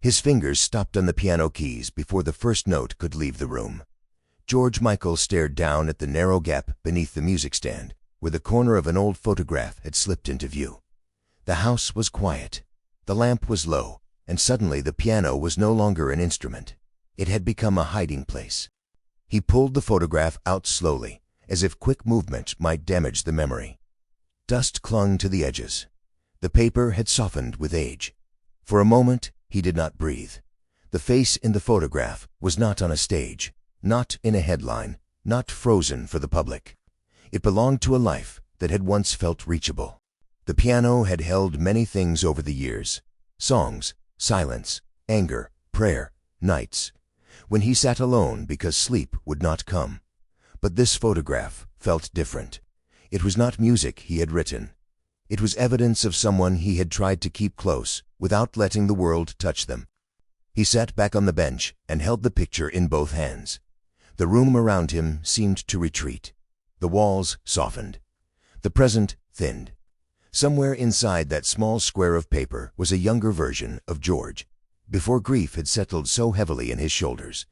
His fingers stopped on the piano keys before the first note could leave the room. George Michael stared down at the narrow gap beneath the music stand, where the corner of an old photograph had slipped into view. The house was quiet. The lamp was low, and suddenly the piano was no longer an instrument. It had become a hiding place. He pulled the photograph out slowly, as if quick movement might damage the memory. Dust clung to the edges. The paper had softened with age. For a moment, he did not breathe. The face in the photograph was not on a stage, not in a headline, not frozen for the public. It belonged to a life that had once felt reachable. The piano had held many things over the years: songs, silence, anger, prayer, nights, when he sat alone because sleep would not come. But this photograph felt different. It was not music he had written. It was evidence of someone he had tried to keep close without letting the world touch them. He sat back on the bench and held the picture in both hands. The room around him seemed to retreat. The walls softened. The present thinned. Somewhere inside that small square of paper was a younger version of George, before grief had settled so heavily in his shoulders.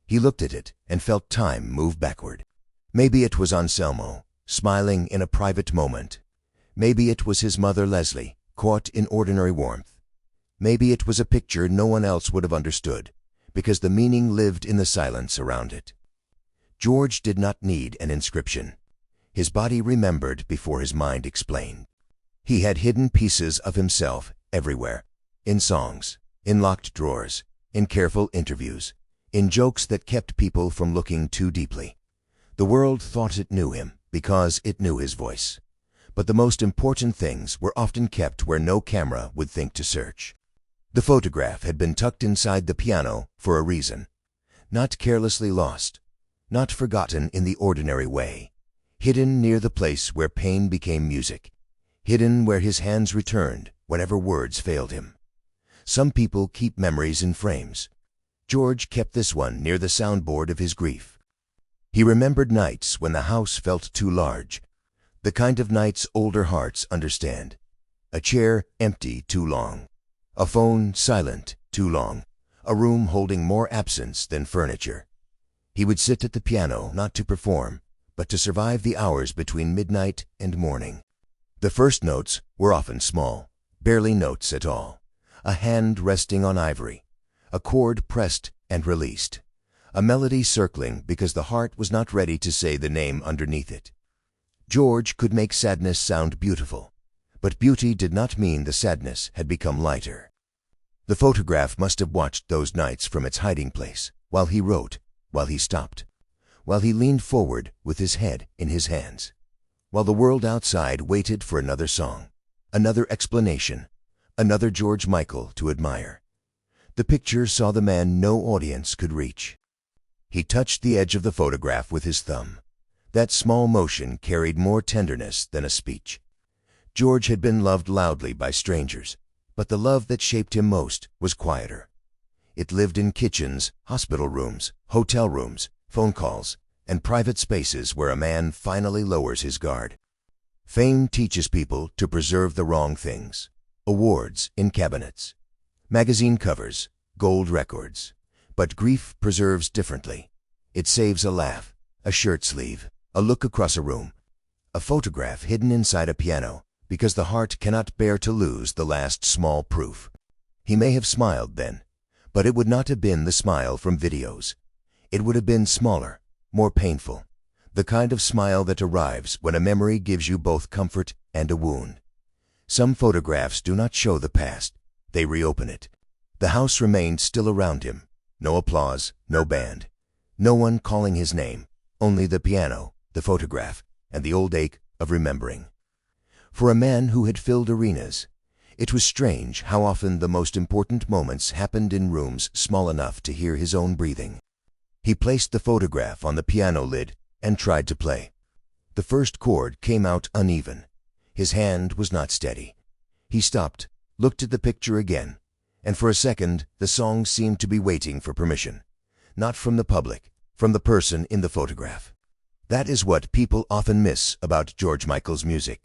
He looked at it and felt time move backward. Maybe it was Anselmo, smiling in a private moment. Maybe it was his mother Leslie, caught in ordinary warmth. Maybe it was a picture no one else would have understood, because the meaning lived in the silence around it. George did not need an inscription. His body remembered before his mind explained. He had hidden pieces of himself everywhere, in songs, in locked drawers, in careful interviews, in jokes that kept people from looking too deeply. The world thought it knew him because it knew his voice. But the most important things were often kept where no camera would think to search. The photograph had been tucked inside the piano for a reason. Not carelessly lost, not forgotten in the ordinary way. Hidden near the place where pain became music. Hidden where his hands returned whenever words failed him. Some people keep memories in frames. George kept this one near the soundboard of his grief. He remembered nights when the house felt too large, the kind of nights older hearts understand. A chair empty too long, a phone silent too long, a room holding more absence than furniture. He would sit at the piano not to perform, but to survive the hours between midnight and morning. The first notes were often small, barely notes at all. A hand resting on ivory, a chord pressed and released, a melody circling because the heart was not ready to say the name underneath it. George could make sadness sound beautiful, but beauty did not mean the sadness had become lighter. The photograph must have watched those nights from its hiding place, while he wrote, while he stopped, while he leaned forward with his head in his hands, while the world outside waited for another song, another explanation, another George Michael to admire. The picture saw the man no audience could reach. He touched the edge of the photograph with his thumb. That small motion carried more tenderness than a speech. George had been loved loudly by strangers, but the love that shaped him most was quieter. It lived in kitchens, hospital rooms, hotel rooms, phone calls, and private spaces where a man finally lowers his guard. Fame teaches people to preserve the wrong things. Awards in cabinets, magazine covers, gold records. But grief preserves differently. It saves a laugh, a shirt sleeve, a look across a room, a photograph hidden inside a piano, because the heart cannot bear to lose the last small proof. He may have smiled then, but it would not have been the smile from videos. It would have been smaller, more painful, the kind of smile that arrives when a memory gives you both comfort and a wound. Some photographs do not show the past, they reopen it. The house remained still around him. No applause, no band, no one calling his name, only the piano, the photograph, and the old ache of remembering. For a man who had filled arenas, it was strange how often the most important moments happened in rooms small enough to hear his own breathing. He placed the photograph on the piano lid and tried to play. The first chord came out uneven. His hand was not steady. He stopped, looked at the picture again, and for a second the song seemed to be waiting for permission, not from the public, from the person in the photograph. That is what people often miss about George Michael's music.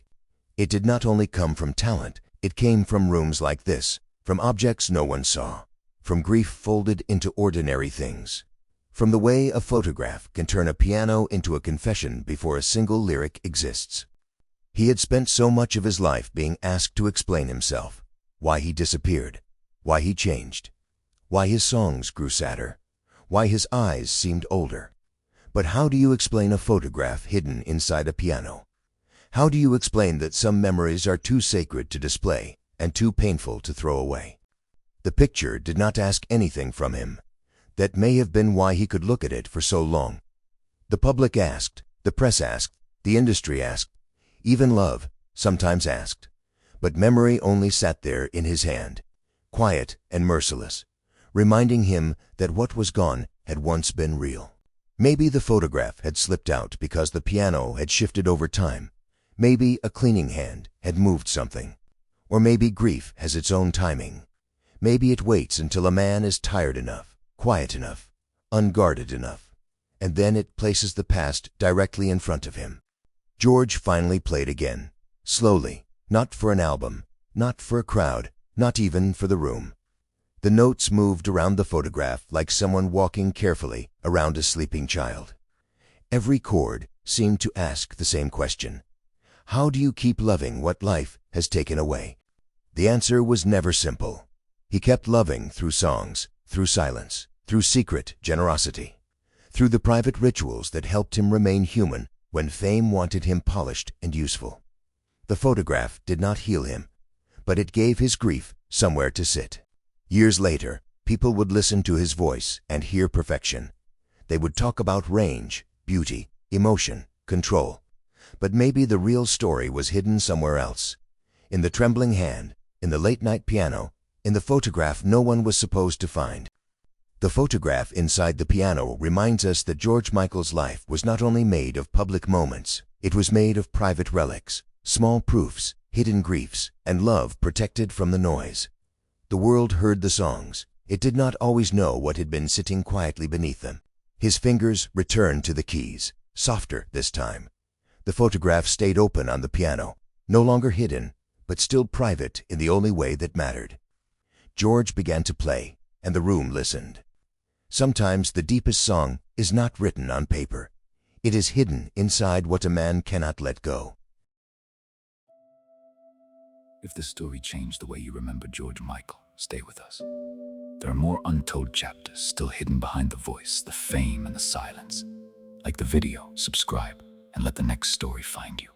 It did not only come from talent, it came from rooms like this, from objects no one saw, from grief folded into ordinary things, from the way a photograph can turn a piano into a confession before a single lyric exists. He had spent so much of his life being asked to explain himself, why he disappeared, why he changed, why his songs grew sadder, why his eyes seemed older. But how do you explain a photograph hidden inside a piano? How do you explain that some memories are too sacred to display and too painful to throw away? The picture did not ask anything from him. That may have been why he could look at it for so long. The public asked, the press asked, the industry asked, even love sometimes asked. But memory only sat there in his hand, quiet and merciless, reminding him that what was gone had once been real. Maybe the photograph had slipped out because the piano had shifted over time. Maybe a cleaning hand had moved something. Or maybe grief has its own timing. Maybe it waits until a man is tired enough, quiet enough, unguarded enough, and then it places the past directly in front of him. George finally played again, slowly, not for an album, not for a crowd, not even for the room. The notes moved around the photograph like someone walking carefully around a sleeping child. Every chord seemed to ask the same question. How do you keep loving what life has taken away? The answer was never simple. He kept loving through songs, through silence, through secret generosity, through the private rituals that helped him remain human when fame wanted him polished and useful. The photograph did not heal him, but it gave his grief somewhere to sit. Years later, people would listen to his voice and hear perfection. They would talk about range, beauty, emotion, control. But maybe the real story was hidden somewhere else. In the trembling hand, in the late-night piano, in the photograph no one was supposed to find. The photograph inside the piano reminds us that George Michael's life was not only made of public moments, it was made of private relics, small proofs, hidden griefs, and love protected from the noise. The world heard the songs. It did not always know what had been sitting quietly beneath them. His fingers returned to the keys, softer this time. The photograph stayed open on the piano, no longer hidden, but still private in the only way that mattered. George began to play, and the room listened. Sometimes the deepest song is not written on paper. It is hidden inside what a man cannot let go. If this story changed the way you remember George Michael, stay with us. There are more untold chapters still hidden behind the voice, the fame, and the silence. Like the video, subscribe, and let the next story find you.